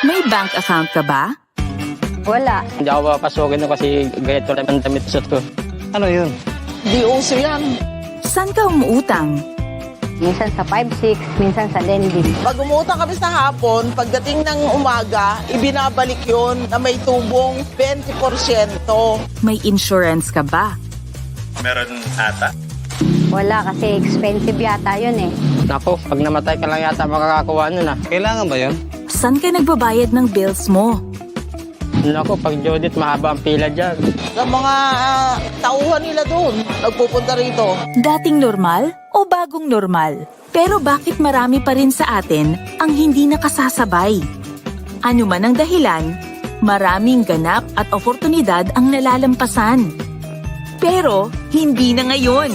May bank account ka ba? Wala. Hindi ako papasukin kasi gayat ko lang ang damit suit ko. Ano yun? Di uso yan. Saan ka umuutang? Minsan sa 5-6, minsan sa lending. Pag umuutang kami sa hapon, pagdating ng umaga, ibinabalik yon na may tubong 20%. May insurance ka ba? Meron ata. Wala kasi expensive yata yun eh. Naku, pag namatay ka lang yata makakakuha nun ah. Kailangan ba yun? Saan ka nagbabayad ng bills mo? Naku, pag Judith, mahaba ang pila dyan. Sa mga tauhan nila doon, nagpupunta rito. Dating normal o bagong normal? Pero bakit marami pa rin sa atin ang hindi nakasasabay? Ano man ang dahilan, maraming ganap at oportunidad ang nalalampasan. Pero hindi na ngayon.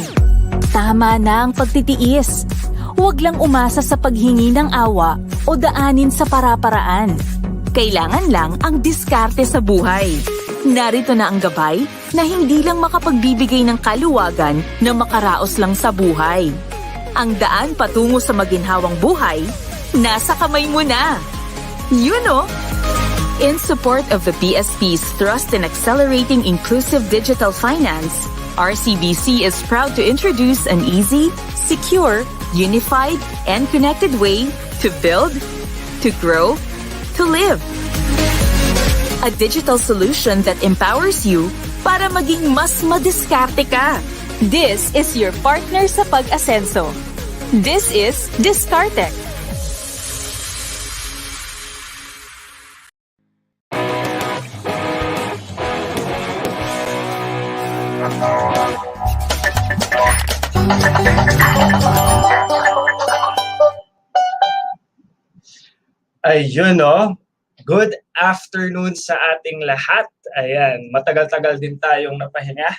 Tama na ang pagtitiis. Huwag lang umasa sa paghingi ng awa o daanin sa para-paraan. Kailangan lang ang diskarte sa buhay. Narito na ang gabay na hindi lang makapagbibigay ng kaluwagan na makaraos lang sa buhay. Ang daan patungo sa maginhawang buhay, nasa kamay mo na. You know? In support of the PSP's thrust in accelerating inclusive digital finance, RCBC is proud to introduce an easy, secure, unified, and connected way to build, to grow, to live. A digital solution that empowers you para maging mas madiskarte ka. This is your partner sa pag-asenso. This is DiskarTech. Ayun no. Good afternoon sa ating lahat. Ayan, matagal-tagal din tayong napahinga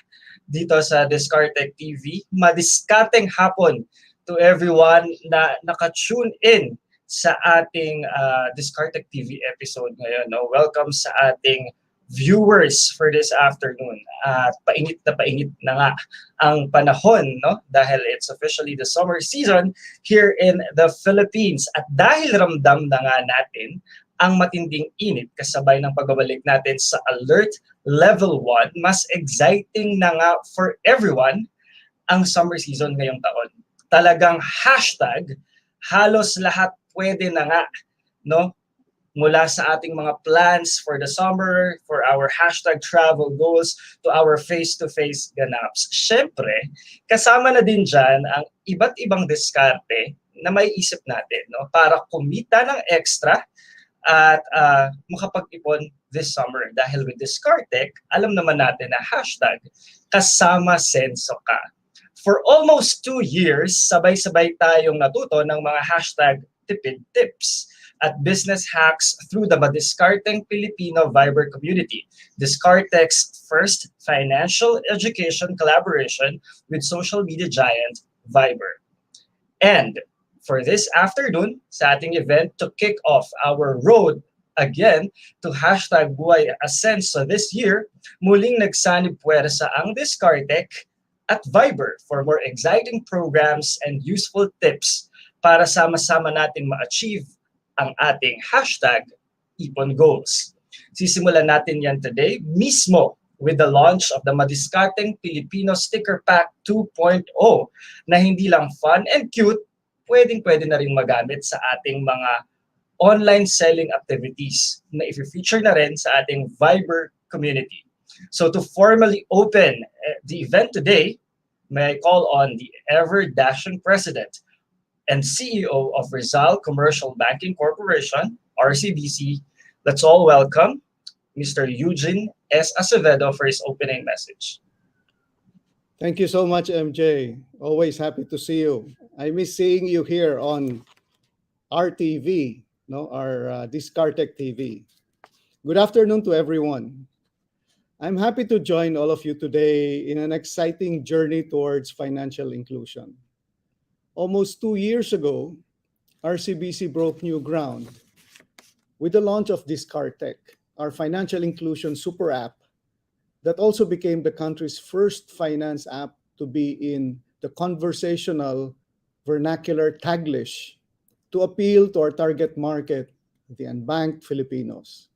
dito sa DiskarTech TV. Madiskarteng hapon to everyone na naka-tune in sa ating DiskarTech TV episode ngayon. No? Welcome sa ating viewers for this afternoon. Painit na nga ang panahon, no? Dahil it's officially the summer season here in the Philippines. At dahil ramdam na nga natin ang matinding init kasabay ng pagbabalik natin sa Alert Level 1, mas exciting na nga for everyone ang summer season ngayong taon. Talagang hashtag, halos lahat pwede na nga, no? Mula sa ating mga plans for the summer, for our hashtag travel goals, to our face-to-face ganaps. Siyempre, kasama na din dyan ang iba't ibang diskarte na may isip natin, no? Para kumita ng extra at makapag-ipon this summer. Dahil with DiskarTech, alam naman natin na hashtag kasama senso ka. For almost 2 years, sabay-sabay tayong natuto ng mga hashtag tipid tips at business hacks through the Madiskarteng Pilipino Viber community, DiskarTech's first financial education collaboration with social media giant Viber. And for this afternoon, sa ating event to kick off our road again to hashtag Buhay Asenso this year, muling nagsanib puwersa ang DiskarTech at Viber for more exciting programs and useful tips para sama-sama natin ma-achieve ang ating hashtag Ipon Goals. Sisimulan natin yan today mismo with the launch of the Madiskarteng Pilipino Sticker Pack 2.0 na hindi lang fun and cute, pwedeng-pwede na rin magamit sa ating mga online selling activities na i-feature na rin sa ating Viber community. So to formally open the event today, may I call on the ever-dashing President and CEO of Rizal Commercial Banking Corporation, RCBC. Let's all welcome Mr. Eugene S. Acevedo for his opening message. Thank you so much, MJ. Always happy to see you. I miss seeing you here on our TV, no, our DiskarTech TV. Good afternoon to everyone. I'm happy to join all of you today in an exciting journey towards financial inclusion. Almost 2 years ago, RCBC broke new ground with the launch of DiskarTech, our financial inclusion super app that also became the country's first finance app to be in the conversational vernacular Taglish to appeal to our target market, the unbanked Filipinos.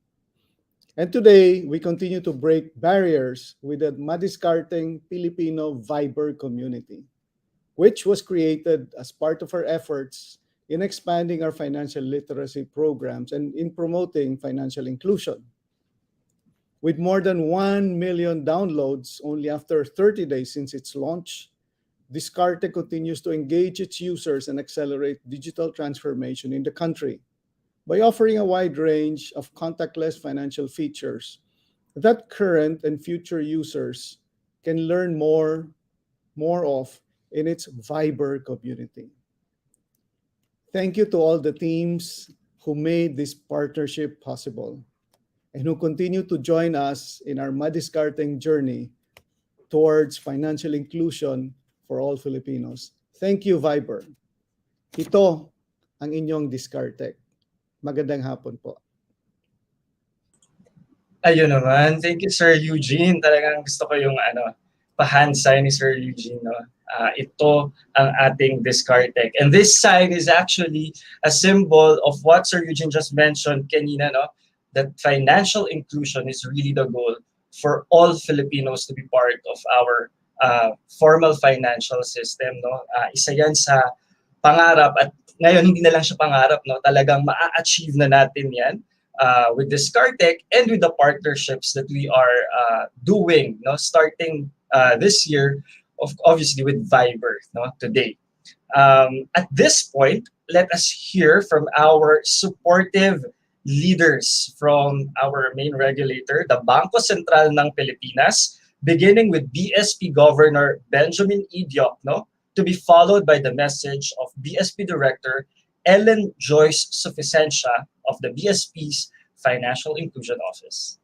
And today, we continue to break barriers with the Madiskarteng Pilipino Viber community, which was created as part of our efforts in expanding our financial literacy programs and in promoting financial inclusion. With more than 1 million downloads only after 30 days since its launch, DiskarTech continues to engage its users and accelerate digital transformation in the country by offering a wide range of contactless financial features that current and future users can learn more of in its Viber community. Thank you to all the teams who made this partnership possible and who continue to join us in our Madiskarteng journey towards financial inclusion for all Filipinos. Thank you, Viber. Ito ang inyong DiskarTech. Magandang hapon po. Ayun naman. Thank you, Sir Eugene. Talagang gusto ko yung pa-hand sign ni Sir Eugene. No? Ito ang ating DiskarTech. And this sign is actually a symbol of what Sir Eugene just mentioned kanina, no? That financial inclusion is really the goal for all Filipinos to be part of our formal financial system. No? Isa yan sa pangarap at ngayon hindi na lang siya pangarap. No? Talagang maa-achieve na natin yan with DiskarTech and with the partnerships that we are doing, no? Starting this year, obviously with Viber, no? Today. At this point, let us hear from our supportive leaders from our main regulator, the Bangko Sentral ng Pilipinas, beginning with BSP Governor Benjamin E. Diokno, to be followed by the message of BSP Director Ellen Joyce Suficiencia of the BSP's Financial Inclusion Office.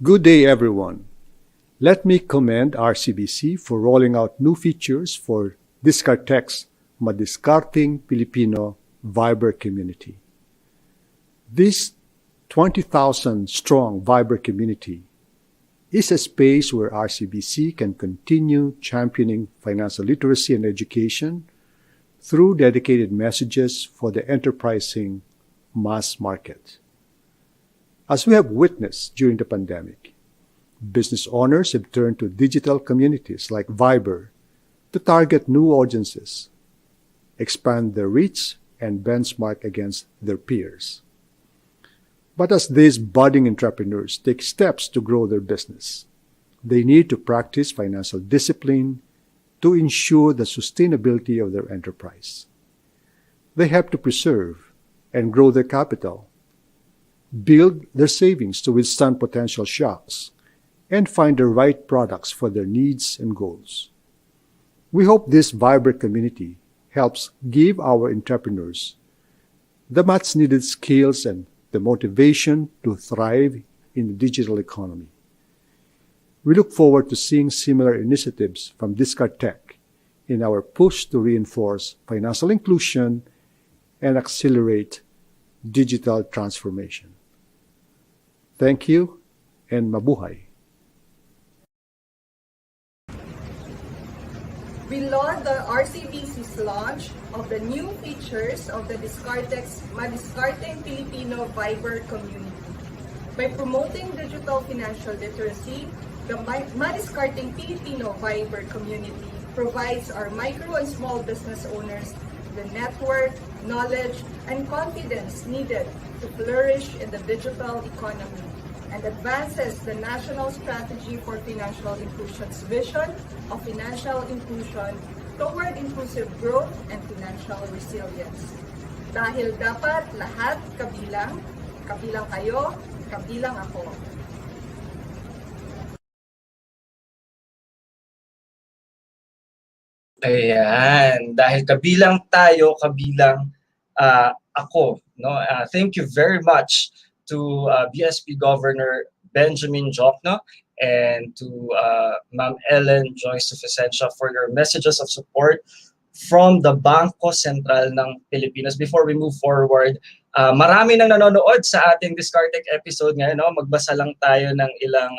Good day, everyone. Let me commend RCBC for rolling out new features for DiskarTech's Madiskarteng Pilipino Viber community. This 20,000-strong Viber community is a space where RCBC can continue championing financial literacy and education through dedicated messages for the enterprising mass market. As we have witnessed during the pandemic, business owners have turned to digital communities like Viber to target new audiences, expand their reach, and benchmark against their peers. But as these budding entrepreneurs take steps to grow their business, they need to practice financial discipline to ensure the sustainability of their enterprise. They have to preserve and grow their capital, build their savings to withstand potential shocks, and find the right products for their needs and goals. We hope this vibrant community helps give our entrepreneurs the much needed skills and the motivation to thrive in the digital economy. We look forward to seeing similar initiatives from DiskarTech in our push to reinforce financial inclusion and accelerate digital transformation. Thank you and mabuhay. We laud the RCBC's launch of the new features of the DiskarTech's Madiskarteng Pilipino Viber community. By promoting digital financial literacy, the Madiskarteng Pilipino Viber community provides our micro and small business owners the network, knowledge, and confidence needed to flourish in the digital economy and advances the National Strategy for Financial Inclusion's vision of financial inclusion toward inclusive growth and financial resilience. Dahil dapat lahat kabilang, kabilang kayo, kabilang ako. Ayan, dahil kabilang tayo, kabilang ako. No? Thank you very much to BSP Governor Benjamin Diokno and to Ma'am Ellen Joyce Suficiencia for your messages of support from the Bangko Sentral ng Pilipinas. Before we move forward, marami nang nanonood sa ating DiskarTech episode ngayon. No? Magbasa lang tayo ng ilang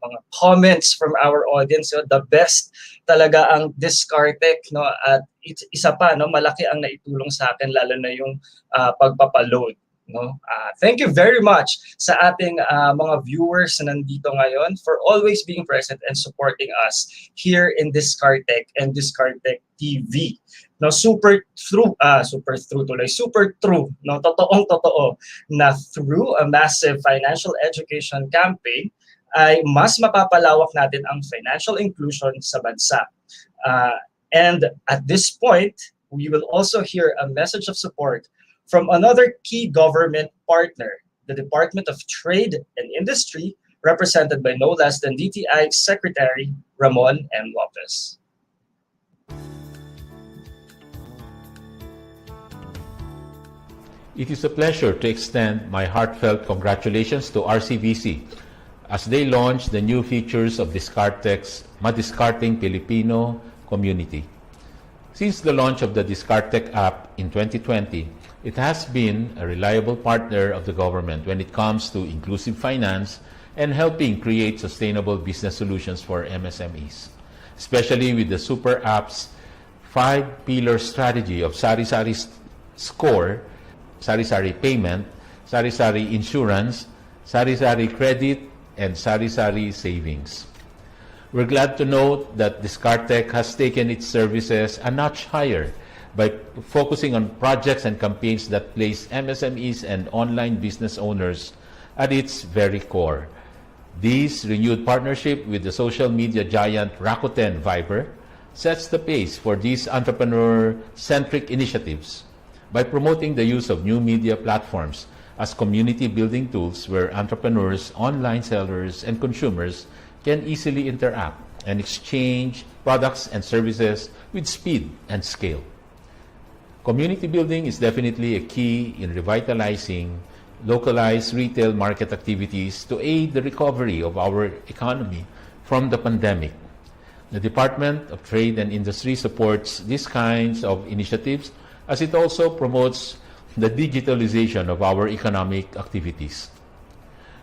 mga comments from our audience. So, the best talaga ang DiskarTech. No? At isa pa, no? Malaki ang naitulong sa akin, lalo na yung pagpapaload. No? Thank you very much sa ating mga viewers na nandito ngayon for always being present and supporting us here in DiskarTech and DiskarTech TV. No, super true. No, totoong-totoo na through a massive financial education campaign ay mas mapapalawak natin ang financial inclusion sa bansa. And at this point, we will also hear a message of support from another key government partner, the Department of Trade and Industry, represented by no less than DTI Secretary Ramon M. Lopez. It is a pleasure to extend my heartfelt congratulations to RCBC as they launch the new features of DiskarTech's Madiskarteng Pilipino community. Since the launch of the DiskarTech app in 2020, it has been a reliable partner of the government when it comes to inclusive finance and helping create sustainable business solutions for MSMEs, especially with the Super App's 5-pillar strategy of Sari-Sari Score, Sari-Sari Payment, Sari-Sari Insurance, Sari-Sari Credit, and Sari-Sari Savings. We're glad to note that DiskarTech has taken its services a notch higher by focusing on projects and campaigns that place MSMEs and online business owners at its very core. This renewed partnership with the social media giant Rakuten Viber sets the pace for these entrepreneur-centric initiatives by promoting the use of new media platforms as community-building tools where entrepreneurs, online sellers, and consumers can easily interact and exchange products and services with speed and scale. Community building is definitely a key in revitalizing localized retail market activities to aid the recovery of our economy from the pandemic. The Department of Trade and Industry supports these kinds of initiatives as it also promotes the digitalization of our economic activities.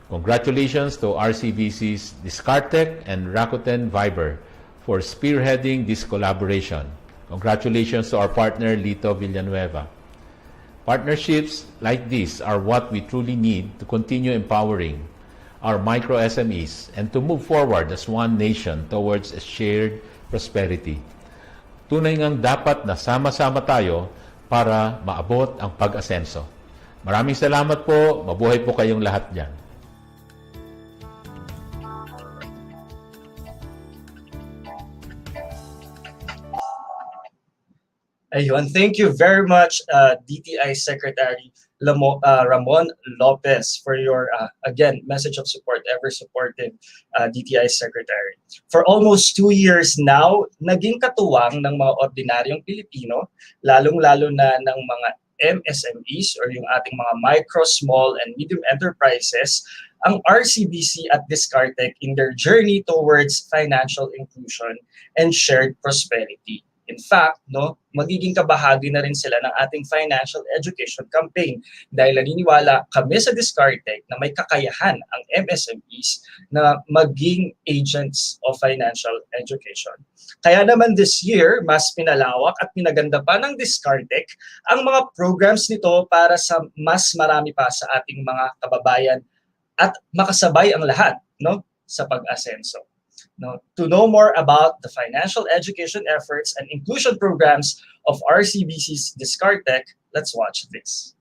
Congratulations to RCBC's DiskarTech and Rakuten Viber for spearheading this collaboration. Congratulations to our partner, Lito Villanueva. Partnerships like this are what we truly need to continue empowering our micro SMEs and to move forward as one nation towards a shared prosperity. Tunay ngang dapat na sama-sama tayo para maabot ang pag-asenso. Maraming salamat po. Mabuhay po kayong lahat dyan. Ayun, thank you very much, DTI Secretary Ramon Lopez, for your, again, message of support, ever supportive DTI Secretary. For almost 2 years now, naging katuwang ng mga ordinaryong Pilipino, lalong-lalo na ng mga MSMEs or yung ating mga micro, small, and medium enterprises, ang RCBC at DiskarTech in their journey towards financial inclusion and shared prosperity. In fact, no, magiging kabahagi na rin sila ng ating financial education campaign dahil naniniwala kami sa DiskarTech na may kakayahan ang MSMEs na maging agents of financial education. Kaya naman this year, mas pinalawak at pinaganda pa ng DiskarTech ang mga programs nito para sa mas marami pa sa ating mga kababayan at makasabay ang lahat, no, sa pag-asenso. No, to know more about the financial education efforts and inclusion programs of RCBC's DiskarTech, let's watch this.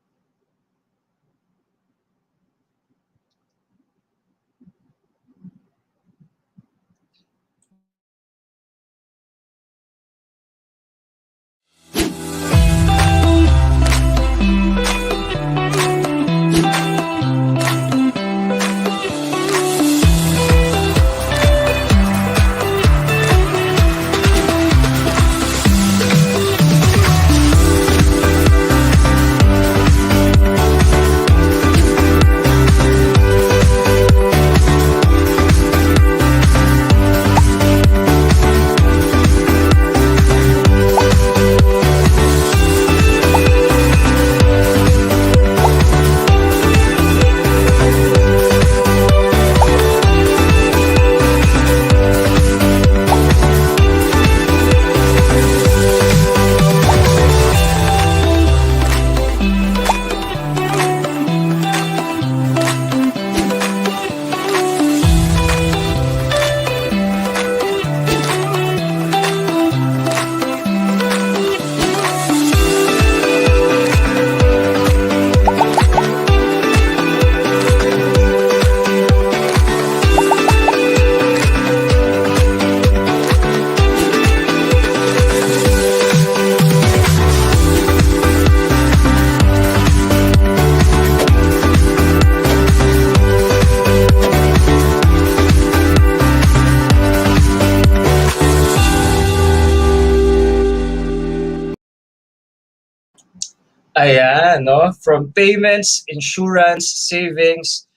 Ayan, no? From payments, insurance, savings,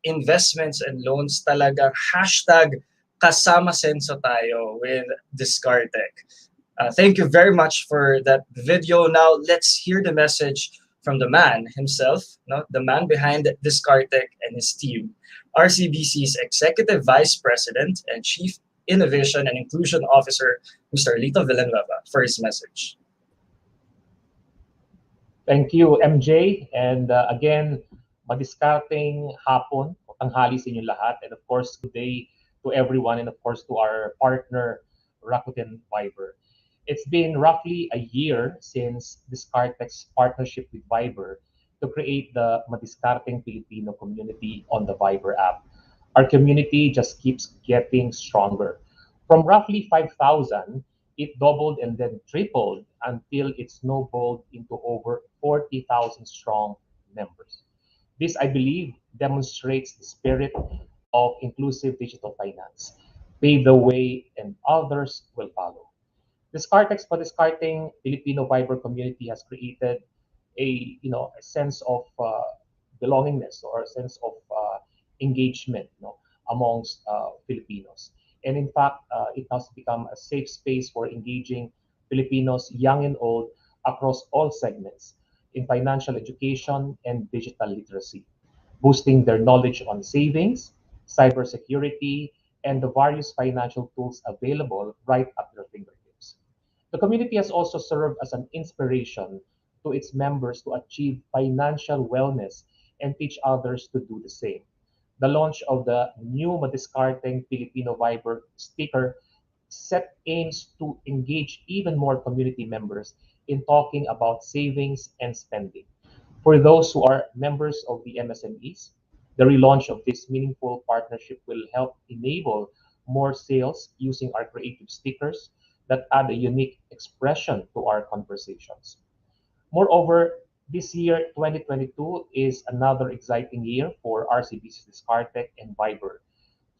investments, and loans, talagang hashtag kasama senso tayo with DiskarTech. Thank you very much for that video. Now, let's hear the message from the man himself, no? The man behind DiskarTech and his team, RCBC's Executive Vice President and Chief Innovation and Inclusion Officer, Mr. Lito Villanueva, for his message. Thank you, MJ. And again, madiskarteng hapon o tanghali sa inyong lahat. And of course, good day to everyone and of course to our partner, Rakuten Viber. It's been roughly a year since DiskarTech's partnership with Viber to create the Madiskarteng Filipino community on the Viber app. Our community just keeps getting stronger. From roughly 5,000, it doubled and then tripled until it snowballed into over 40,000 strong members. This, I believe, demonstrates the spirit of inclusive digital finance. Pave the way and others will follow. DiskarTech's Madiskarteng Filipino Viber community has created a sense of belongingness or a sense of engagement amongst Filipinos. And in fact, it has become a safe space for engaging Filipinos, young and old, across all segments in financial education and digital literacy, boosting their knowledge on savings, cybersecurity, and the various financial tools available right at their fingertips. The community has also served as an inspiration to its members to achieve financial wellness and teach others to do the same. The launch of the new Madiskarteng Filipino Viber sticker set aims to engage even more community members in talking about savings and spending. For those who are members of the MSMEs, the relaunch of this meaningful partnership will help enable more sales using our creative stickers that add a unique expression to our conversations. Moreover, this year, 2022, is another exciting year for RCB's DiskarTech and Viber.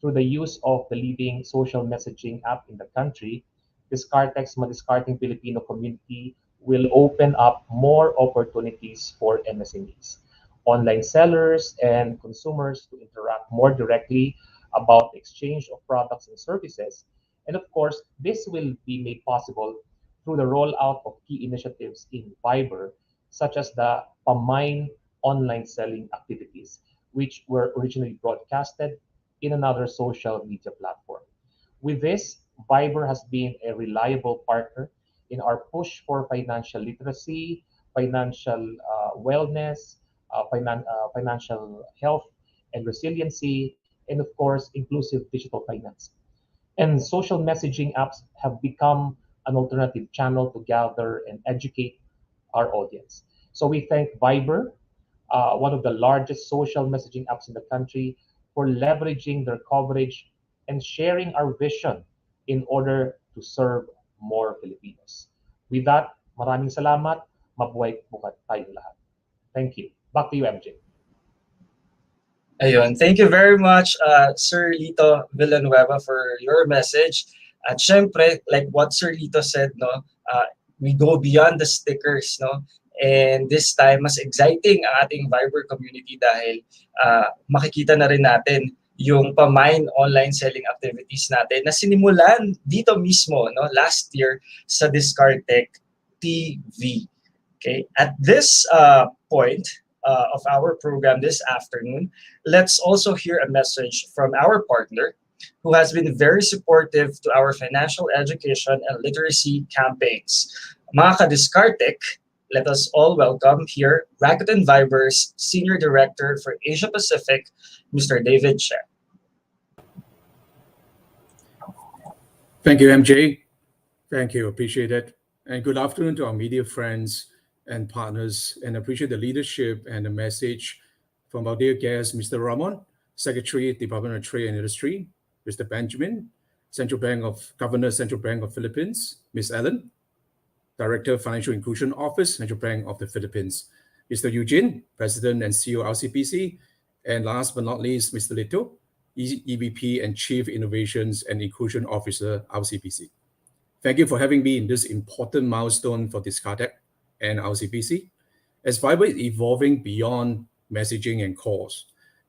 Through the use of the leading social messaging app in the country, DiskarTech's Madiskarteng Filipino community will open up more opportunities for MSMEs, online sellers, and consumers to interact more directly about the exchange of products and services. And of course, this will be made possible through the rollout of key initiatives in Viber, such as the Pamain online selling activities, which were originally broadcasted in another social media platform. With this, Viber has been a reliable partner in our push for financial literacy, financial wellness, financial health and resiliency, and of course, inclusive digital finance. And social messaging apps have become an alternative channel to gather and educate our audience. So we thank Viber, one of the largest social messaging apps in the country, for leveraging their coverage and sharing our vision in order to serve more Filipinos. With that, maraming salamat. Mabuhay bukat tayong lahat. Thank you. Back to you, MJ. Ayun. Thank you very much, Sir Lito Villanueva, for your message. At syempre, like what Sir Lito said, no, we go beyond the stickers, no? And this time, mas exciting ang ating Viber community dahil makikita na rin natin yung Pamain online selling activities natin na sinimulan dito mismo, no, last year sa DiskarTech TV. Okay? At this point of our program this afternoon, let's also hear a message from our partner who has been very supportive to our financial education and literacy campaigns. Mga ka-DiskarTech, let us all welcome here Rakuten Viber's Senior Director for Asia Pacific, Mr. David Che. Thank you, MJ. Thank you, appreciate it. And good afternoon to our media friends and partners, and appreciate the leadership and the message from our dear guest, Mr. Ramon, Secretary, Department of Trade and Industry, Mr. Benjamin, Governor, Central Bank of Philippines, Ms. Ellen, Director, Financial Inclusion Office, Central Bank of the Philippines, Mr. Eugene, President and CEO RCPC, and last but not least, Mr. Lito, EVP and Chief Innovations and Inclusion Officer, RCPC. Thank you for having me in this important milestone for DiskarTech and RCPC. As Viber is evolving beyond messaging and calls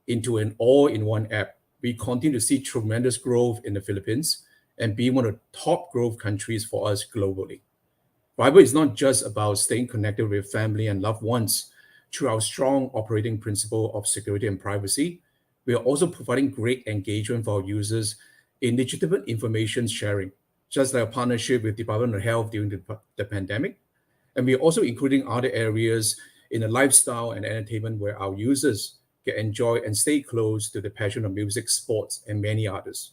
into an all-in-one app, we continue to see tremendous growth in the Philippines and be one of the top growth countries for us globally. Viber is not just about staying connected with family and loved ones through our strong operating principle of security and privacy. We are also providing great engagement for our users in legitimate information sharing, just like a partnership with Department of Health during the pandemic. And we are also including other areas in the lifestyle and entertainment where our users can enjoy and stay close to the passion of music, sports, and many others.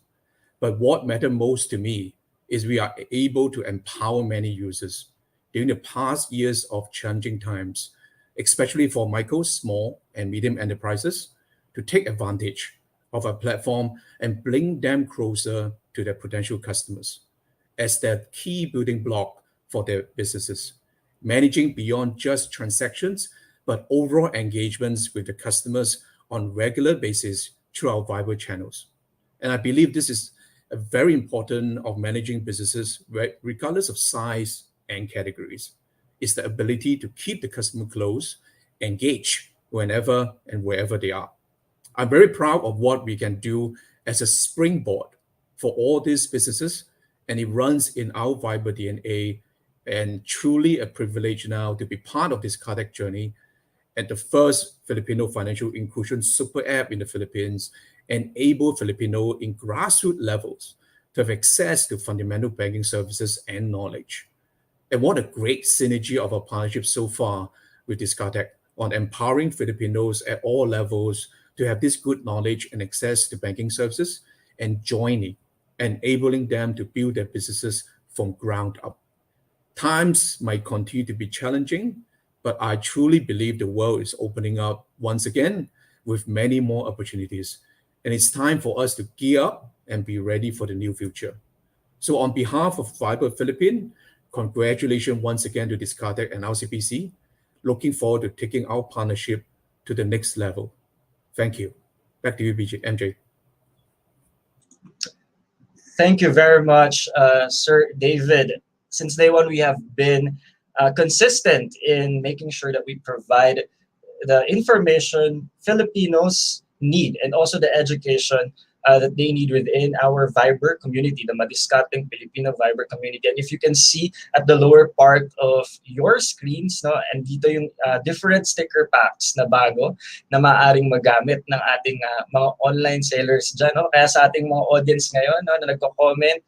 But what matters most to me is we are able to empower many users during the past years of challenging times, especially for micro, small, and medium enterprises, to take advantage of our platform and bring them closer to their potential customers as their key building block for their businesses, managing beyond just transactions, but overall engagements with the customers on regular basis through our Viber channels. And I believe this is a very important of managing businesses, regardless of size and categories, is the ability to keep the customer close, engage whenever and wherever they are. I'm very proud of what we can do as a springboard for all these businesses, and it runs in our Viber DNA, and truly a privilege now to be part of this DiskarTech journey and the first Filipino financial inclusion super app in the Philippines, enable Filipino in grassroots levels to have access to fundamental banking services and knowledge. And what a great synergy of our partnership so far with DiskarTech on empowering Filipinos at all levels to have this good knowledge and access to banking services, and joining, enabling them to build their businesses from ground up. Times might continue to be challenging, but I truly believe the world is opening up once again with many more opportunities. And it's time for us to gear up and be ready for the new future. So on behalf of Viber Philippines, congratulations once again to DiskarTech and RCBC. Looking forward to taking our partnership to the next level. Thank you. Back to you, MJ. Thank you very much, Sir David. Since day one, we have been consistent in making sure that we provide the information Filipinos need and also the education that they need within our Viber community, the Madiskarteng Filipino Viber community. And if you can see at the lower part of your screens, no, and dito yung different sticker packs na bago na maaaring magamit ng ating mga online sellers dyan. No? Kaya sa ating mga audience ngayon, no, na nagko-comment,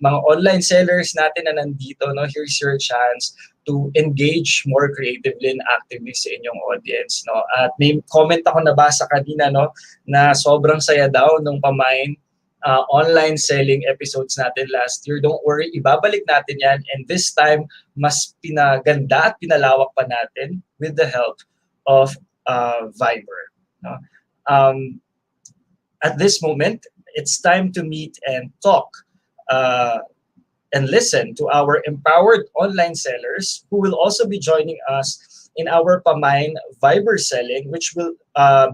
mga online sellers natin na nandito, no, here's your chance to engage more creatively and actively sa inyong audience, no? At may comment ako nabasa kanina, no, na sobrang saya daw nung pamain online selling episodes natin last year. Don't worry, ibabalik natin yan, and this time mas pinaganda at pinalawak pa natin with the help of Viber, no? At this moment, it's time to meet and talk and listen to our empowered online sellers who will also be joining us in our Pamain Viber selling, which will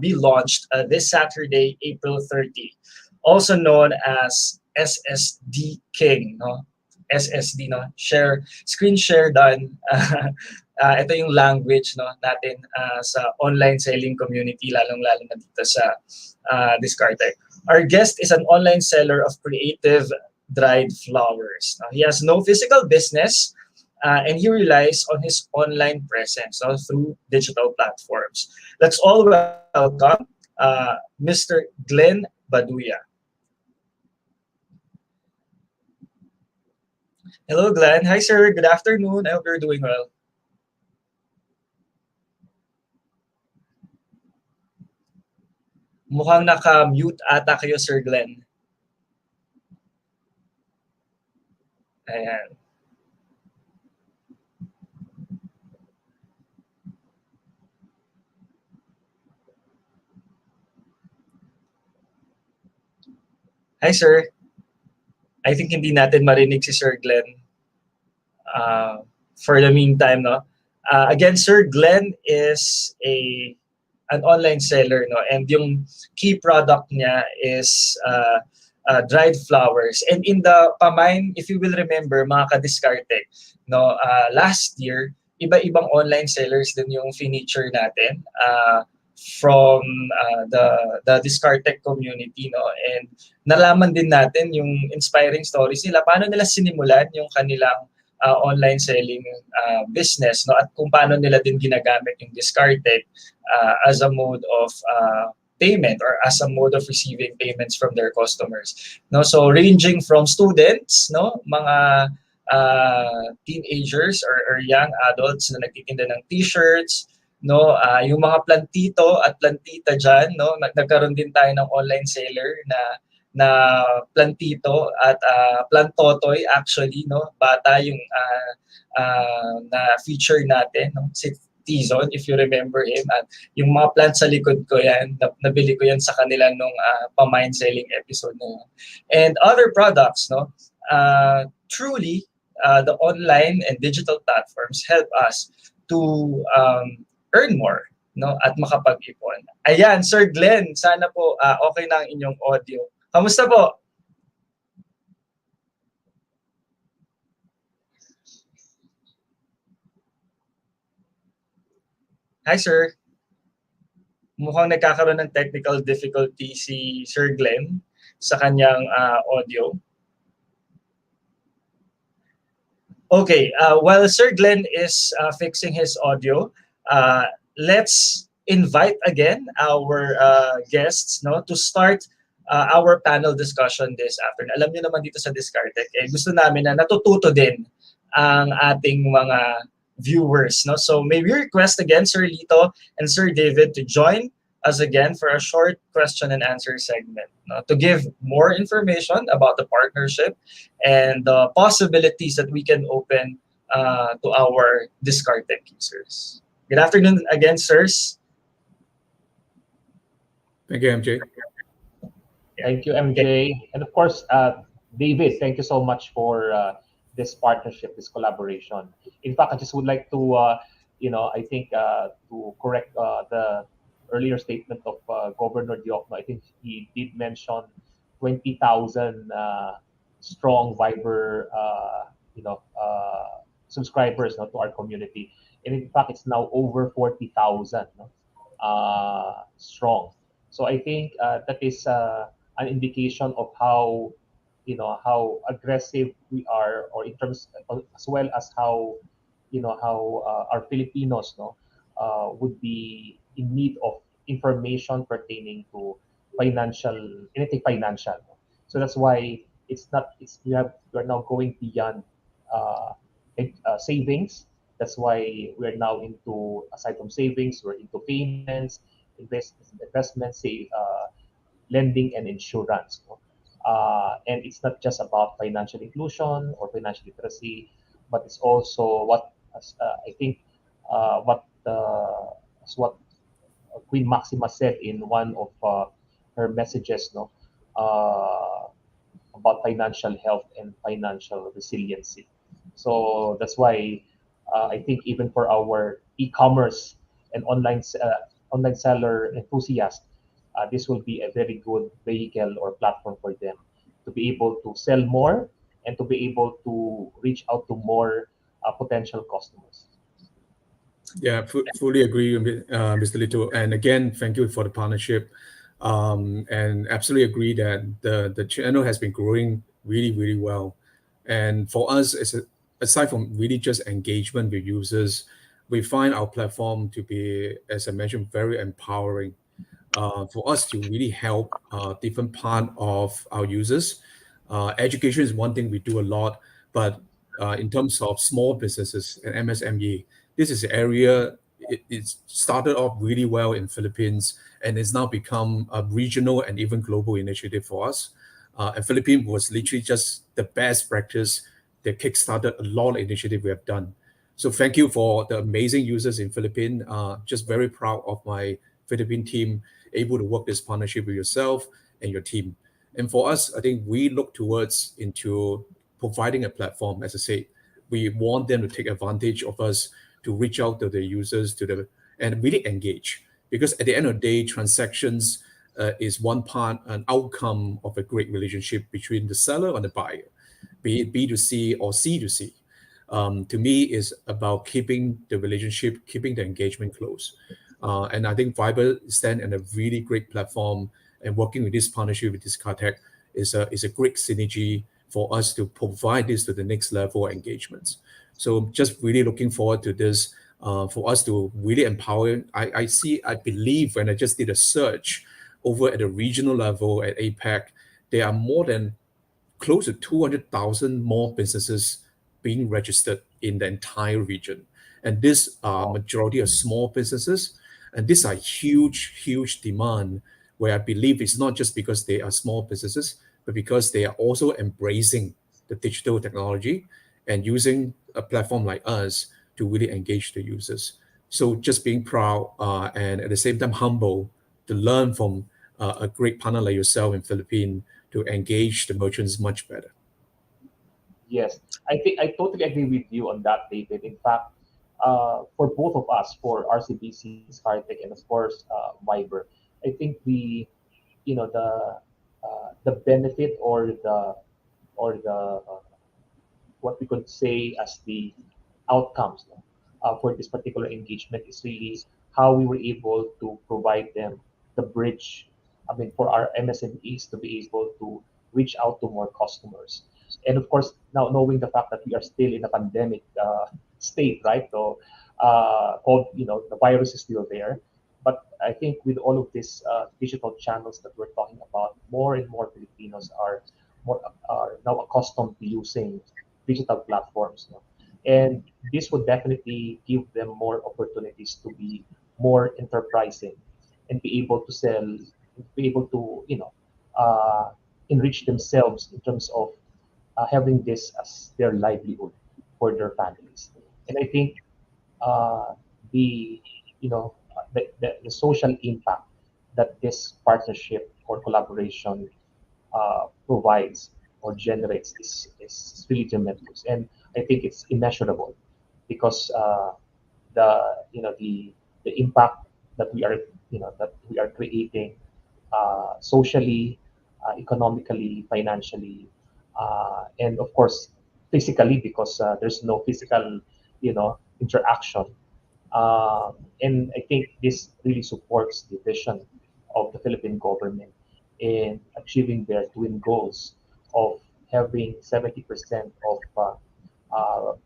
be launched this Saturday, April 30, also known as SSD King, no? SSD, no? Share, screen share done. Ito yung language, no, natin sa online selling community, lalong-lalo na dito sa DiskarTech. Our guest is an online seller of creative dried flowers. Now, he has no physical business and he relies on his online presence, so through digital platforms. Let's all welcome Mr. Glenn Baduya. Hello, Glenn. Hi, sir. Good afternoon. I hope you're doing well. Mukhang naka-mute ata kayo, Sir Glenn. Ayan. Hi, sir. I think hindi natin marinig si Sir Glenn for the meantime, no? Again, Sir Glenn is an online seller, no? And yung key product niya is dried flowers. And in the Pamain, if you will remember, mga ka-DiskarTech, no, last year, iba-ibang online sellers din yung feature natin from the DiskarTech community, no? And nalaman din natin yung inspiring stories nila, paano nila sinimulan yung kanilang online selling business, no? At kung paano nila din ginagamit yung DiskarTech as a mode of payment or as a mode of receiving payments from their customers, no? So ranging from students, no, mga teenagers or young adults na nagtitinda ng t-shirts, no, yung mga plantito at plantita diyan, no, nagkaroon din tayo ng online seller na plantito at plantotoy actually, no, bata yung na feature natin, no, si Tizon, if you remember him, at yung mga plant sa likod ko yan, nabili ko yan sa kanila nung pa-mind selling episode na yun. And other products, no, truly the online and digital platforms help us to earn more, no, at makapag-ipon. Ayan, Sir Glenn, sana po okay na ang inyong audio. Kamusta po? Hi, sir. Mukhang nagkakaroon ng technical difficulty si Sir Glenn sa kanyang audio. Okay, while Sir Glenn is fixing his audio, let's invite again our guests, no, to start our panel discussion this afternoon. Alam niyo naman dito sa DiskarTech, gusto namin na natututo din ang ating mga viewers, no? So may we request again Sir Lito and Sir David to join us again for a short question and answer segment, no, to give more information about the partnership and the possibilities that we can open to our DiskarTech users. Good afternoon again, sirs. Thank you, MJ. Thank you, MJ. And of course, David, thank you so much for this partnership, this collaboration. In fact, I just would like to, I think to correct the earlier statement of Governor Diokno. I think he did mention 20,000 strong Viber, subscribers, to our community. And in fact, it's now over 40,000 strong. So I think that is an indication of how, how aggressive we are, or in terms, as well as how, how our Filipinos, would be in need of information pertaining to anything financial. So that's why we're now going beyond savings. That's why we're now into, aside from savings, we're into payments, investments, lending, and insurance. And it's not just about financial inclusion or financial literacy, but it's also what I think what Queen Maxima said in one of her messages, about financial health and financial resiliency. So that's why I think even for our e-commerce and online seller enthusiasts, this will be a very good vehicle or platform for them to be able to sell more and to be able to reach out to more potential customers. Yeah, fully agree, Mr. Lito. And again, thank you for the partnership. And absolutely agree that the channel has been growing really, really well. And for us, aside from really just engagement with users, we find our platform to be, as I mentioned, very empowering for us to really help different part of our users. Education is one thing we do a lot, but in terms of small businesses and MSME, this is an area, it started off really well in Philippines, and it's now become a regional and even global initiative for us. And Philippines was literally just the best practice that kickstarted a lot of initiative we have done. So thank you for the amazing users in Philippines. Just very proud of my Philippine team able to work this partnership with yourself and your team. And for us, I think we look towards into providing a platform. As I say, we want them to take advantage of us to reach out to the users and really engage. Because at the end of the day, transactions is one part, an outcome of a great relationship between the seller and the buyer, be it B2C or C2C. to me is about keeping the relationship, keeping the engagement close. And I think Viber stand in a really great platform, and working with this partnership with DiskarTech is a great synergy for us to provide this to the next level of engagements. So just really looking forward to this, for us to really empower. I believe when I just did a search over at the regional level at APAC, there are more than close to 200,000 more businesses being registered in the entire region. And this majority are small businesses. And these are huge demand, where I believe it's not just because they are small businesses, but because they are also embracing the digital technology and using a platform like us to really engage the users. So just being proud, and at the same time humble, to learn from a great partner like yourself in Philippines to engage the merchants much better. Yes, I think I totally agree with you on that, David. In fact, for both of us, for RCBC, DiskarTech, and of course Viber, I think the benefit or the what we could say as the outcomes, no, for this particular engagement is really how we were able to provide them the bridge. I mean, for our MSMEs to be able to reach out to more customers. And of course, now knowing the fact that we are still in a pandemic state, right? So, the virus is still there. But I think with all of these digital channels that we're talking about, more and more Filipinos are now accustomed to using digital platforms. No? And this would definitely give them more opportunities to be more enterprising and be able to sell, be able to enrich themselves in terms of having this as their livelihood for their families. And I think uh, the the social impact that this partnership or collaboration provides or generates is really tremendous, and I think it's immeasurable because the impact that we are creating socially, economically, financially, and of course physically because there's no physical interaction. And I think this really supports the vision of the Philippine government in achieving their twin goals of having 70% of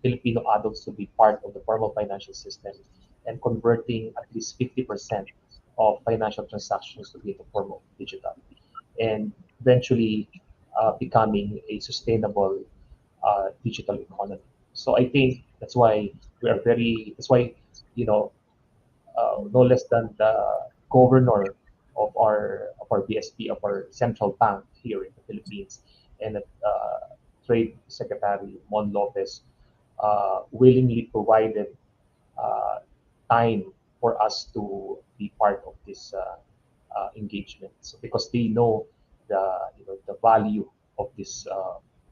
Filipino adults to be part of the formal financial system and converting at least 50% of financial transactions to be in the form of digital, and eventually becoming a sustainable digital economy. So I think that's why, you know, no less than the governor of our BSP, of our central bank here in the Philippines, and Trade Secretary Mon Lopez willingly provided uh, time for us to be part of this engagement. So because they know the value of this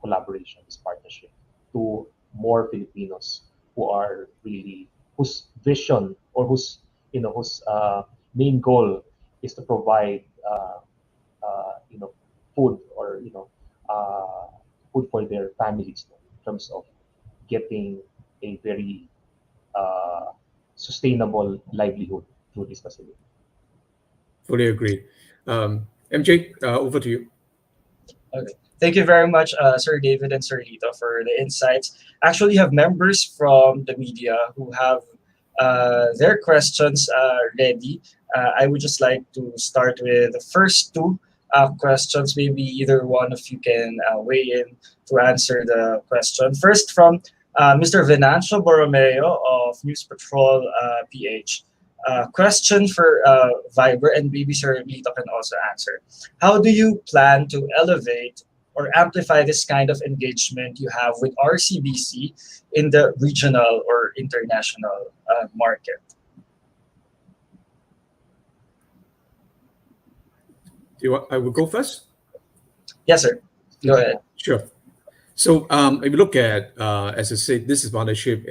collaboration, this partnership, to more Filipinos who are really whose vision or whose main goal is to provide food or uh, food for their families, no, in terms of getting a very uh, sustainable livelihood through this facility. Fully agree. MJ, over to you. Okay. Thank you very much, Sir David and Sir Lito, for the insights. Actually, have members from the media who have their questions ready. I would just like to start with the first two questions. Maybe either one of you can weigh in to answer the question. First, from Mr. Venancio Borromeo of News Patrol PH. Question for Viber, and maybe Sir Lito can also answer. How do you plan to elevate or amplify this kind of engagement you have with RCBC in the regional or international market? I will go first? Yes, sir. Go ahead. Sure. So if you look at, as I said, this partnership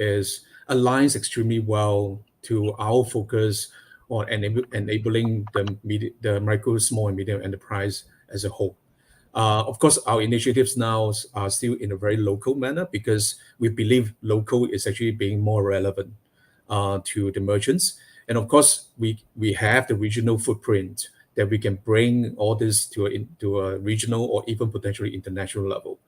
aligns extremely well to our focus on enabling the micro, small, and medium enterprise as a whole. Of course, our initiatives now are still in a very local manner because we believe local is actually being more relevant to the merchants. And of course, we have the regional footprint that we can bring all this to a regional or even potentially international level.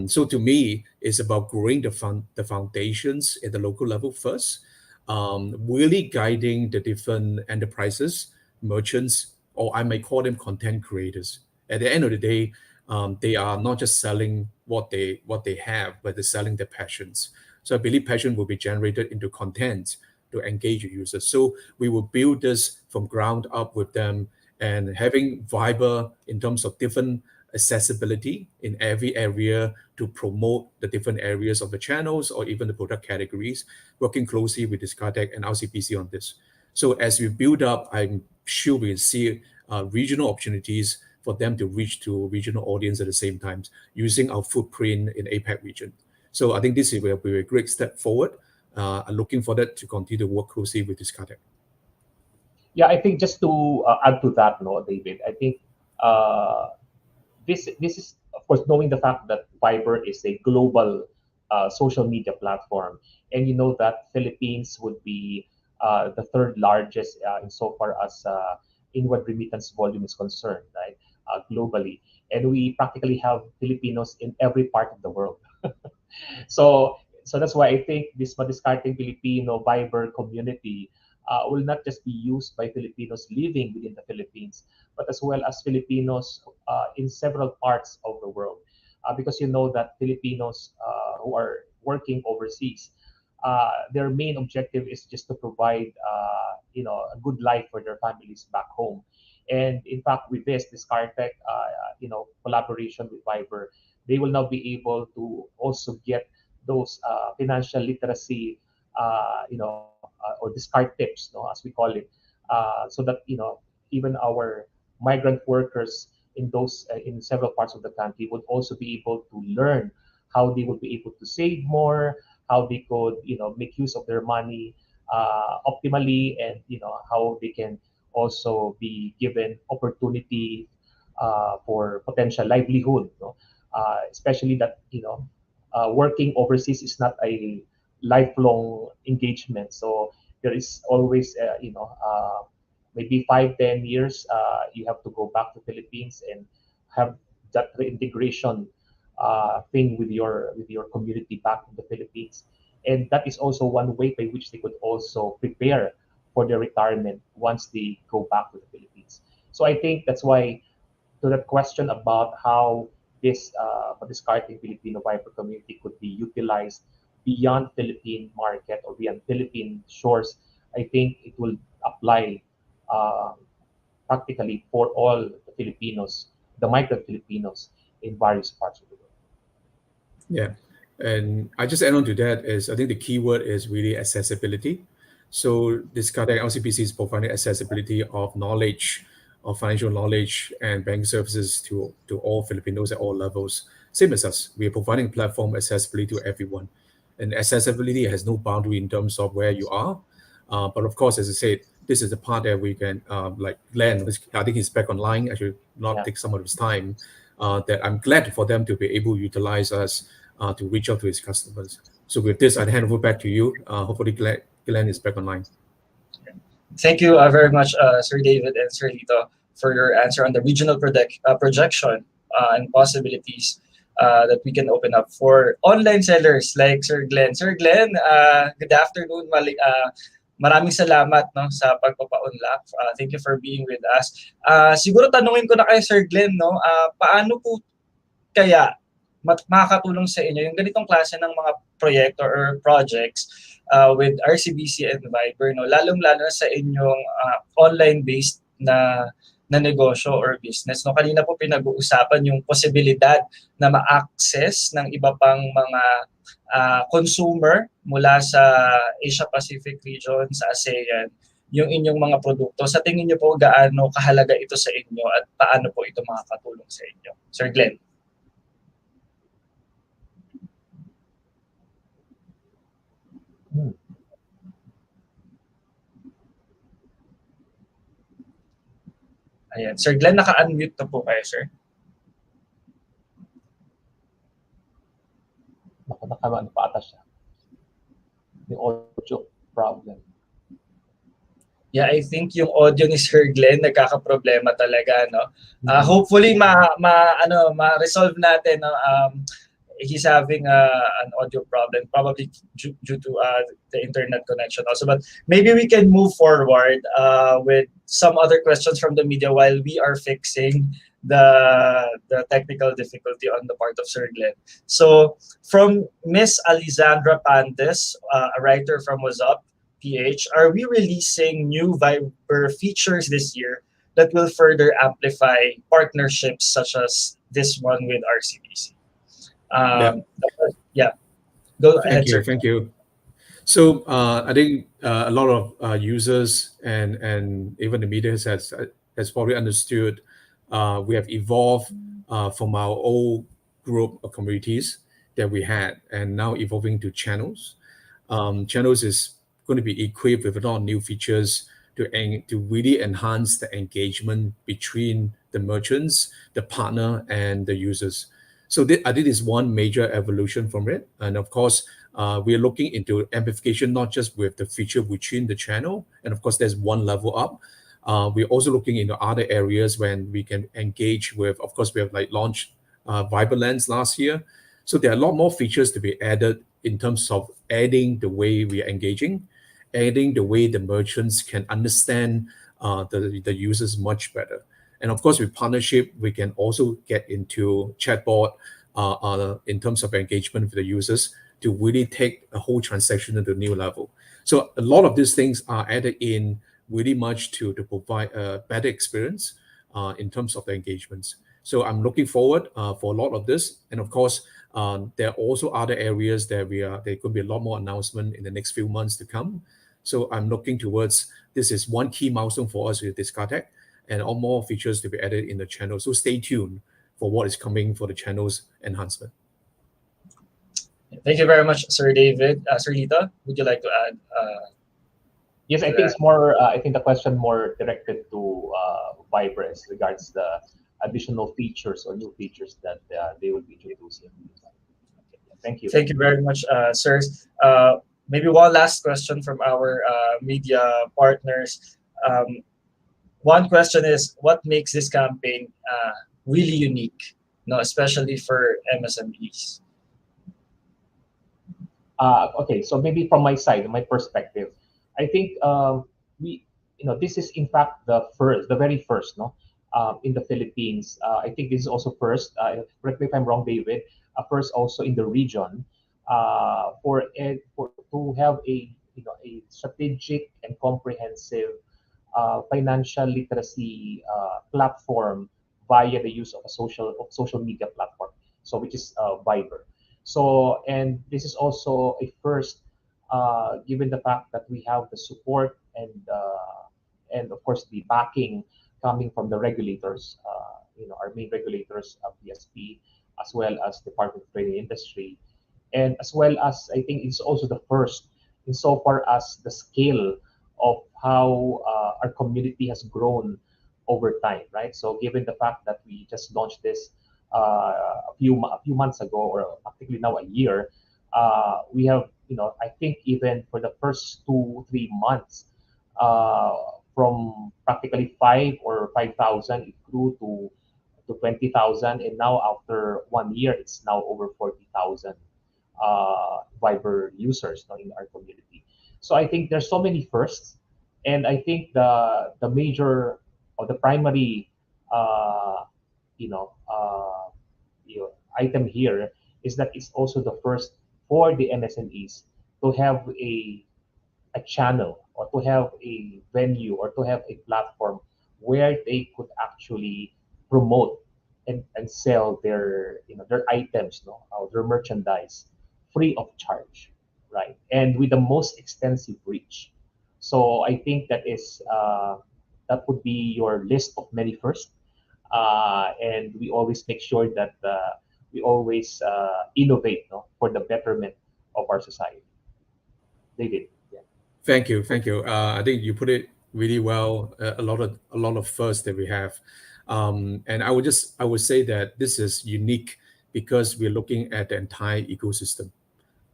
So to me, it's about growing the foundations at the local level first, really guiding the different enterprises, merchants, or I may call them content creators. At the end of the day, they are not just selling what they have, but they're selling their passions. So I believe passion will be generated into content to engage users. So we will build this from ground up with them and having Viber in terms of different accessibility in every area to promote the different areas of the channels or even the product categories, working closely with DiskarTech and RCBC on this. So as we build up, I'm sure we'll see regional opportunities for them to reach to regional audience at the same time using our footprint in APAC region. So I think this will be a great step forward. I'm looking for that to continue to work closely with DiskarTech. Yeah, I think just to add to that, no, David, I think this is of course knowing the fact that Viber is a global social media platform, and you know that Philippines would be the third largest insofar as inward remittance volume is concerned, right? Globally, and we practically have Filipinos in every part of the world. So that's why I think this Madiskarteng Filipino Viber community will not just be used by Filipinos living within the Philippines, but as well as Filipinos in several parts of the world. Because you know that Filipinos who are working overseas, their main objective is just to provide a good life for their families back home. And in fact, with this DiskarTech collaboration with Viber, they will now be able to also get those financial literacy, or discard tips, as we call it, so that even our migrant workers in those in several parts of the country would also be able to learn how they would be able to save more, how they could make use of their money optimally, and how they can also be given opportunity for potential livelihood. Especially that working overseas is not a lifelong engagement. So there is always, maybe 5-10 years, you have to go back to Philippines and have that reintegration thing with your community back in the Philippines. And that is also one way by which they could also prepare for their retirement once they go back to the Philippines. So I think that's why, to that question about how this discarding Filipino Viber community could be utilized beyond Philippine market or beyond Philippine shores, I think it will apply practically for all the Filipinos, the migrant Filipinos in various parts of the world. Yeah. And I just add on to that is I think the key word is really accessibility. So this DiskarTech LCPC is providing accessibility of knowledge, of financial knowledge and banking services to all Filipinos at all levels. Same as us, we are providing platform accessibility to everyone. And accessibility has no boundary in terms of where you are. But of course, as I said, this is the part that we can, like Glenn, I think he's back online, I should not take some of his time, that I'm glad for them to be able to utilize us to reach out to his customers. So with this, I'd hand over back to you. Hopefully Glenn is back online. Thank you very much, Sir David and Sir Lito, for your answer on the regional projection and possibilities that we can open up for online sellers like Sir Glenn. Sir Glenn, good afternoon. Maraming salamat sa pagpapa-unlock. Thank you for being with us. Siguro tanungin ko na kay Sir Glenn, paano po kaya makakatulong sa inyo yung ganitong klase ng mga proyekto or projects with RCBC and Viber, lalong-lalo sa inyong online-based na negosyo or business. Kanina po pinag-uusapan yung posibilidad na ma-access ng iba pang mga consumer mula sa Asia Pacific region, sa ASEAN, yung inyong mga produkto. Sa tingin niyo po gaano kahalaga ito sa inyo at paano po ito makakatulong sa inyo? Sir Glenn. Ayan. Sir Glenn, naka-unmute na po kayo, sir. ano pa ata siya. Yung audio problem. Yeah, I think yung audio ni Sir Glenn nagkakaproblema talaga, no. Hopefully ma-resolve natin, no. He's having an audio problem, probably due to the internet connection also. But maybe we can move forward with some other questions from the media while we are fixing the technical difficulty on the part of Sir Glenn. So from Miss Alizandra Pantes, a writer from What's Up PH, are we releasing new Viber features this year that will further amplify partnerships such as this one with RCBC? Yeah, go ahead, sir. Thank you. So I think a lot of users and even the media has probably understood we have evolved from our old group of communities that we had, and now evolving to channels. Channels is going to be equipped with a lot of new features to really enhance the engagement between the merchants, the partner, and the users. So I think this is one major evolution from it. And of course, we are looking into amplification, not just with the feature within the channel. And of course, there's one level up. We're also looking into other areas when we can engage with, of course, we have like launched Viber Lens last year. So there are a lot more features to be added in terms of adding the way we are engaging, adding the way the merchants can understand the users much better. And of course, with partnership, we can also get into chatbot in terms of engagement with the users to really take a whole transaction to a new level. So a lot of these things are added in really much to provide a better experience in terms of the engagements. So I'm looking forward for a lot of this. And of course, there are also other areas that there could be a lot more announcement in the next few months to come. So I'm looking towards, this is one key milestone for us with DiskarTech, and all more features to be added in the channel. So stay tuned for what is coming for the channel's enhancement. Thank you very much, Sir David. Sir Lito, would you like to add? Yes, I think it's more. I think the question more directed to Viber as regards the additional features or new features that they will be introducing. Thank you. Thank you very much, sirs. Maybe one last question from our media partners. One question is, what makes this campaign really unique, especially for MSMEs? Okay, so maybe from my side, my perspective, I think this is in fact the very first, in the Philippines. I think this is also first. Correct me if I'm wrong, David. First also in the region, to have a strategic and comprehensive financial literacy platform via the use of a social media platform, so which is Viber. So, and this is also a first, given the fact that we have the support and of course the backing coming from the regulators, our main regulators of PSP, as well as Department of Trade and Industry, and as well as I think it's also the first insofar as the scale of how our community has grown over time, right? So given the fact that we just launched this a few months ago, or practically now a year, we have, I think even for the first 2-3 months, from practically 5,000, it grew to 20,000, and now after 1 year, it's now over 40,000 Viber users in our community. So I think there's so many firsts, and I think the major or the primary item here is that it's also the first for the MSMEs to have a channel, or to have a venue, or to have a platform where they could actually promote and sell their their items, their merchandise, free of charge, right? And with the most extensive reach. So I think that would be your list of many first, and we always make sure that we always innovate, for the betterment of our society. David. Yeah. Thank you. I think you put it really well. A lot of firsts that we have, and I would say that this is unique because we're looking at the entire ecosystem.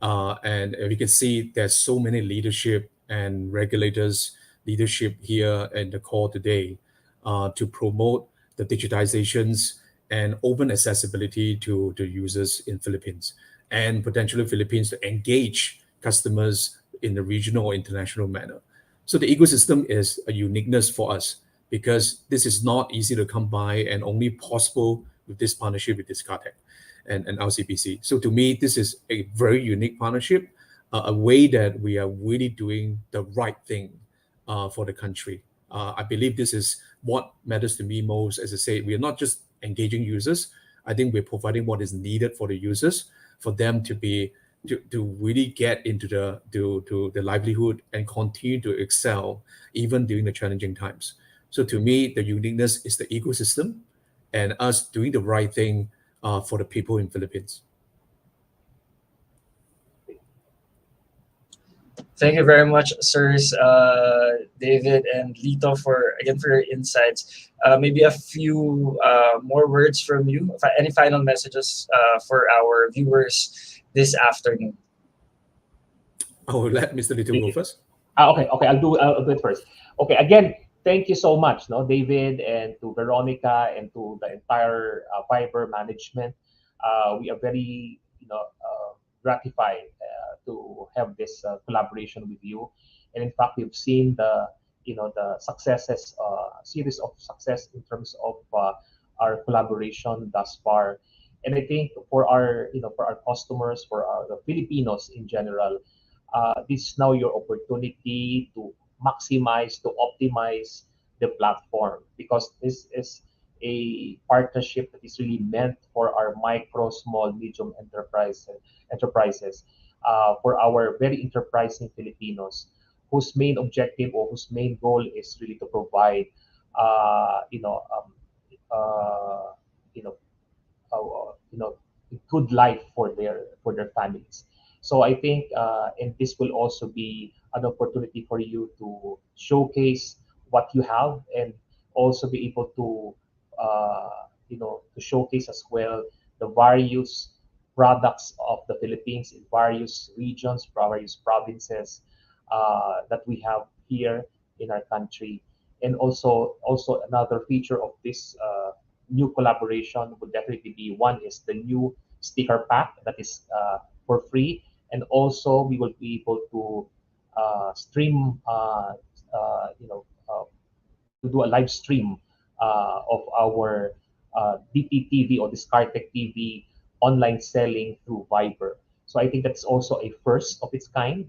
And we can see there's so many leadership and regulators leadership here in the call today to promote the digitizations and open accessibility to users in Philippines and potentially Philippines to engage customers in the regional or international manner. So the ecosystem is a uniqueness for us because this is not easy to come by and only possible with this partnership with DiskarTech and LCBC. So to me, this is a very unique partnership, a way that we are really doing the right thing for the country. I believe this is what matters to me most. As I say, we are not just engaging users. I think we're providing what is needed for the users, for them to be to really get into the livelihood and continue to excel even during the challenging times. So to me, the uniqueness is the ecosystem and us doing the right thing for the people in Philippines. Thank you very much, sirs, David and Lito, for your insights. Maybe a few more words from you. Any final messages for our viewers this afternoon? I will let Mr. Lito go first. Okay, I'll do it first. Okay, again, thank you so much, David, and to Veronica and to the entire Viber management. We are very, gratified to have this collaboration with you. And in fact, we've seen the successes, series of success in terms of our collaboration thus far. And I think for our customers, for the Filipinos in general, this is now your opportunity to maximize, to optimize the platform, because this is a partnership that is really meant for our micro, small, medium enterprises, for our very enterprising Filipinos, whose main objective or whose main goal is really to provide, a good life for their families. So I think, and this will also be an opportunity for you to showcase what you have and also be able to, to showcase as well the various products of the Philippines in various regions, various provinces that we have here in our country. And also another feature of this new collaboration would definitely be, one is the new sticker pack that is for free, and also we will be able to stream, to do a live stream of our DTTV or DiskarTech TV online selling through Viber. So I think that's also a first of its kind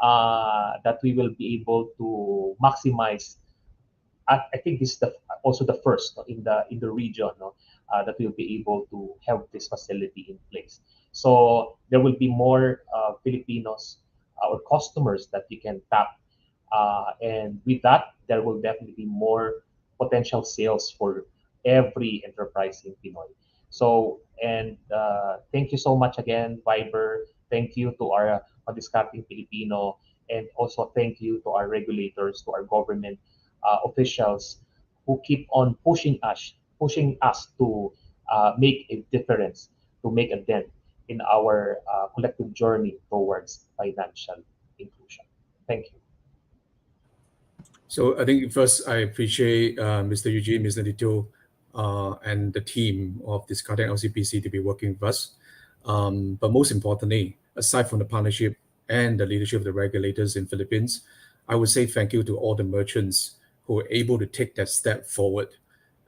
that we will be able to maximize. I think this is also the first in the region, that we'll be able to have this facility in place. So there will be more Filipinos or customers that we can tap, and with that, there will definitely be more potential sales for every enterprise in Pinoy. So, and thank you so much again, Viber. Thank you to our Madiskarteng Pilipino, and also thank you to our regulators, to our government officials who keep on pushing us to make a difference, to make a dent in our collective journey towards financial inclusion. Thank you. So I think first I appreciate Mr. Eugene, Mr. Lito, and the team of DiskarTech LCPC to be working with us. But most importantly, aside from the partnership and the leadership of the regulators in Philippines, I would say thank you to all the merchants who were able to take that step forward.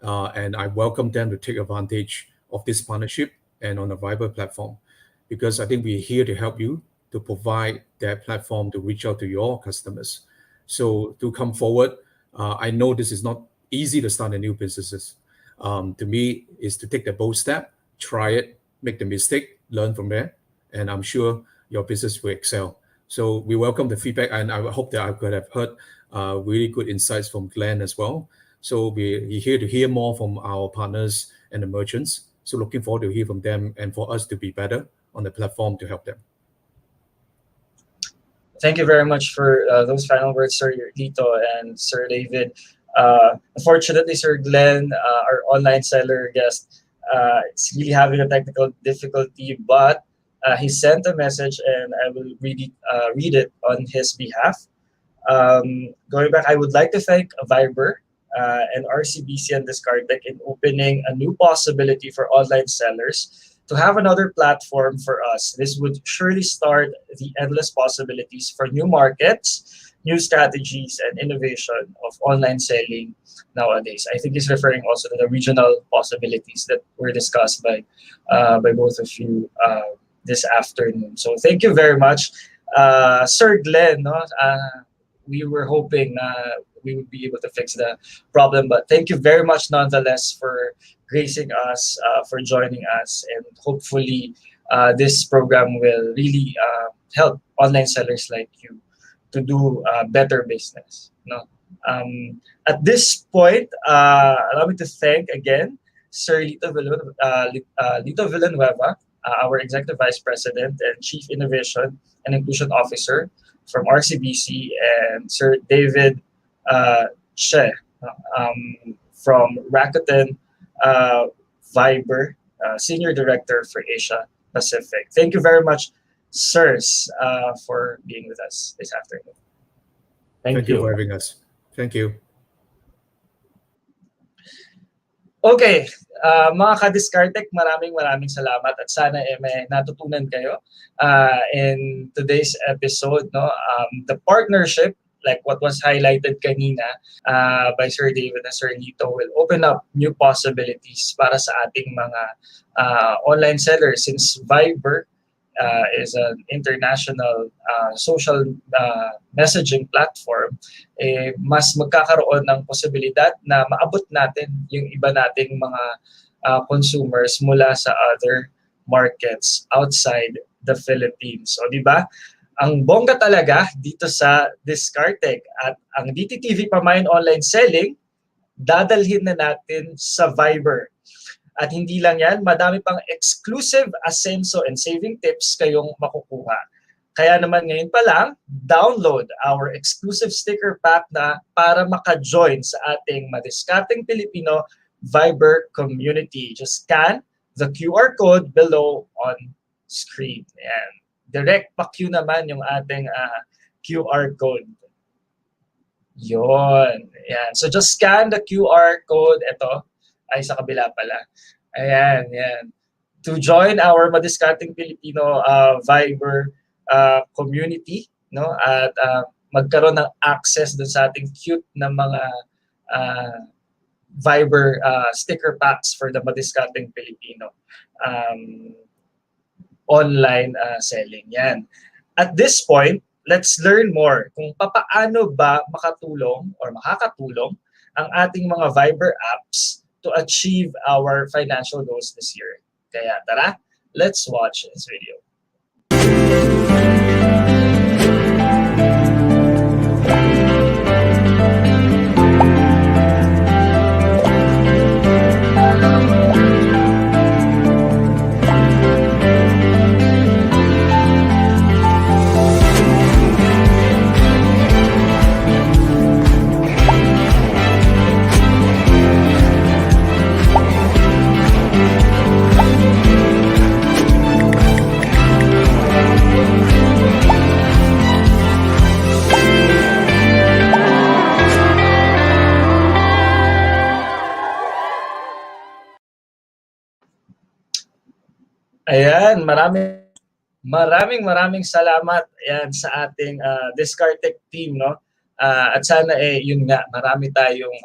And I welcome them to take advantage of this partnership and on the Viber platform, because I think we're here to help you, to provide that platform to reach out to your customers. So to come forward, I know this is not easy to start a new businesses. To me, is to take the bold step, try it, make the mistake, learn from there, and I'm sure your business will excel. So we welcome the feedback, and I hope that I could have heard really good insights from Glenn as well. So we're here to hear more from our partners and the merchants. So looking forward to hear from them and for us to be better on the platform to help them. Thank you very much for those final words, Sir Lito and Sir David. Unfortunately, Sir Glenn, our online seller guest, is really having a technical difficulty, but He sent a message, and I will read it on his behalf. Going back, I would like to thank Viber and RCBC and DiskarTech in opening a new possibility for online sellers to have another platform for us. This would surely start the endless possibilities for new markets, new strategies, and innovation of online selling nowadays. I think he's referring also to the regional possibilities that were discussed by both of you this afternoon. So thank you very much, Sir Glenn. No? We were hoping we would be able to fix the problem, but thank you very much nonetheless for gracing us, for joining us, and hopefully this program will really help online sellers like you to do better business. No? At this point, allow me to thank again Sir Lito Villanueva, our Executive Vice President and Chief Innovation and Inclusion Officer from RCBC, and Sir David Che from Rakuten Viber, Senior Director for Asia Pacific. Thank you very much, sirs, for being with us this afternoon. Thank you for having us. Thank you. Okay, mga ka-DiskarTech, maraming salamat at sana may natutunan kayo in today's episode. No? The partnership, like what was highlighted kanina by Sir David and Sir Lito, will open up new possibilities para sa ating mga online sellers, since Viber is an international social messaging platform. Mas magkakaroon ng posibilidad na maabot natin yung iba nating mga consumers mula sa other markets outside the Philippines. So, di ba? Ang bongga talaga dito sa DiskarTech at ang DTTV Pamain Online Selling, dadalhin na natin sa Viber. At hindi lang yan, madami pang exclusive asenso and saving tips kayong makukuha. Kaya naman ngayon pa lang, download our exclusive sticker pack na para maka-join sa ating Madiskarteng Pilipino Viber community. Just scan the QR code below on screen. Ayan. Direct pa-Q naman yung ating QR code. Yon. Ayan. So just scan the QR code. Ito ay sa kabila pala. Ayan, yan. To join our Madiskarteng Filipino Viber community, no? At magkaroon ng access dun sa ating cute na mga Viber sticker packs for the Madiskarteng Filipino online selling. Yan. At this point, let's learn more kung papaano ba makatulong or makakatulong ang ating mga Viber apps to achieve our financial goals this year. Kaya tara, let's watch this video. Ayan, maraming salamat yan sa ating DiskarTech team, no? At sana yun nga, marami tayong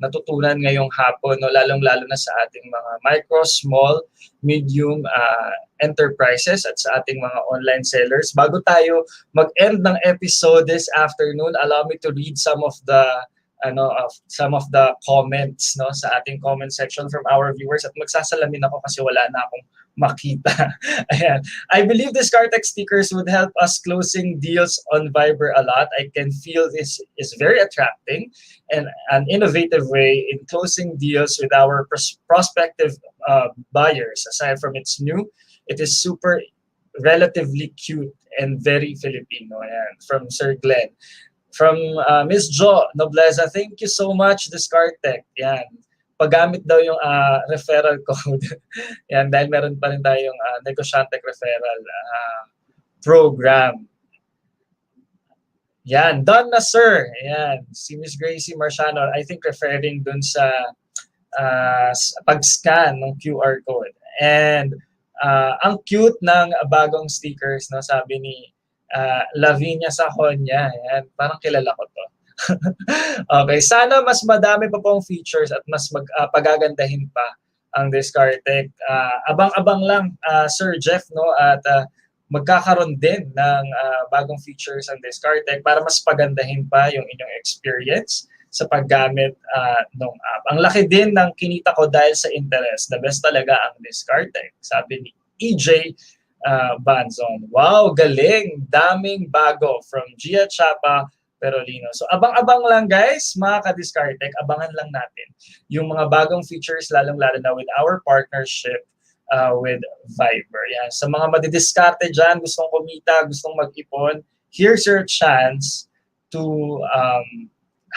natutunan ngayong hapon, no? Lalong-lalo na sa ating mga micro, small, medium enterprises at sa ating mga online sellers. Bago tayo mag-end ng episode this afternoon, allow me to read some of the comments, no, sa ating comment section from our viewers, at magsasalamin ako kasi wala na akong makita. Ayan. I believe DiskarTech stickers would help us closing deals on Viber a lot. I can feel this is very attracting and an innovative way in closing deals with our prospective buyers. Aside from its new, it is super relatively cute and very Filipino. Ayan. From Sir Glenn. From Ms. Jo Nobleza, thank you so much, DiskarTech. Yan. paggamit daw yung referral code. Yan, dahil meron pa rin tayong negosyante referral program. Yan, done na sir. Ayan, si Miss Gracie Marciano, I think referring dun sa pag-scan ng QR code. And ang cute ng bagong stickers, no, sabi ni Lavinia Sahonia. Ayan, parang kilala ko to. Okay, sana mas madami pa pong features at mas pagagandahin pa ang DiskarTech. Abang-abang lang, Sir Jeff, no, at magkakaroon din ng bagong features ang DiskarTech para mas pagandahin pa yung inyong experience sa paggamit ng app. Ang laki din ng kinita ko dahil sa interest. The best talaga ang DiskarTech, sabi ni EJ Banzon. Wow, galing! Daming bago from Gia Chapa Perolino. So abang-abang lang guys, mga ka-DiskarTech, abangan lang natin yung mga bagong features, lalong-lalo na with our partnership with Viber. Yan. Sa mga madidiskarte dyan, gustong kumita, gustong mag-ipon, here's your chance to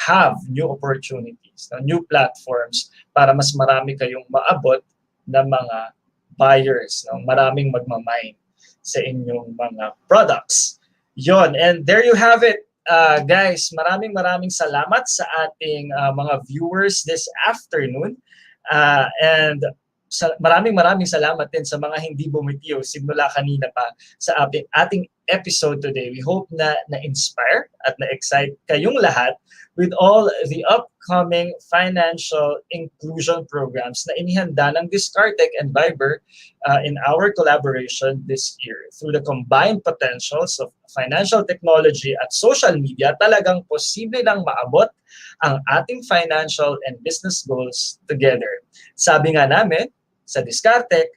have new opportunities, new platforms para mas marami kayong maabot na mga buyers, maraming magmamine sa inyong mga products. Yon, and there you have it. Guys, maraming salamat sa ating mga viewers this afternoon. And maraming salamat din sa mga hindi bumitiyo simula kanina pa sa ating episode today. We hope na na-inspire at na-excite kayong lahat with all the upcoming financial inclusion programs na inihanda ng DiskarTech and Viber in our collaboration this year. Through the combined potentials of financial technology at social media, talagang posible lang maabot ang ating financial and business goals together. Sabi nga namin, sa DiskarTech,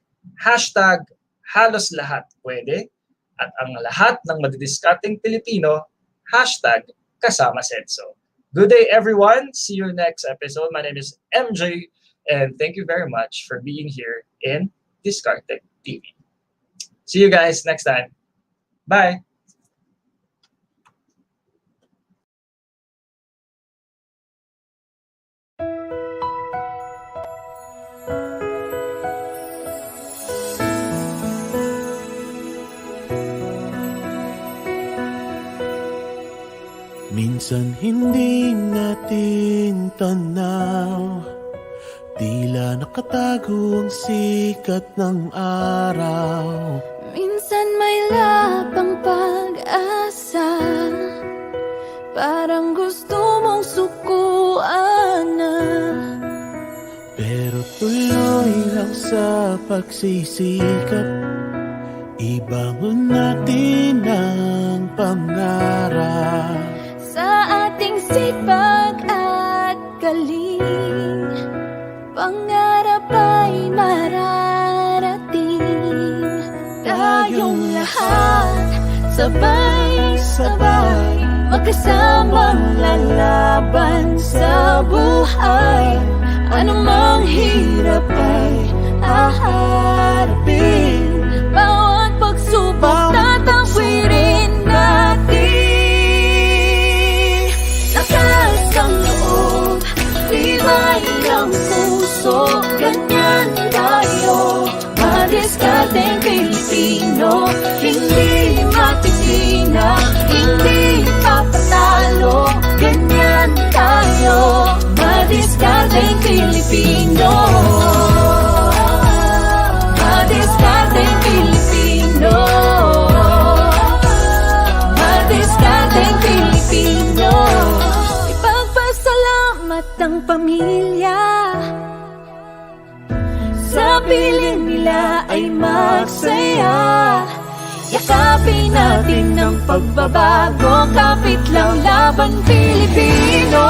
#halos lahat pwede, at ang lahat ng madidiskarteng Pilipino, #kasama Sedso. Good day everyone, see you next episode. My name is MJ and thank you very much for being here in DiskarTech TV. See you guys next time. Bye! Minsan hindi natin tanaw, tila nakatago ang sikat ng araw. Minsan may lapang pag-asa, parang gusto mong sukuan na. Pero tuloy lang sa pagsisikap, ibangon natin ang pangarap. Sa ating sipag at galing, pangarap ay mararating. Tayong lahat, sabay-sabay, magkasamang lalaban sa buhay. Anumang hirap ay haharapin, bawat pagsubok tatangwirin natin. Tibay ng puso, ganyan tayo, madiskarteng Pilipino. Hindi matitina, hindi papatalo, ganyan tayo, madiskarteng Pilipino. Madiskarteng Pilipino. Madiskarteng Pilipino. Ang pamilya sa piling nila ay magsaya. Yakapin natin ang pagbabago, kapit lang laban Pilipino.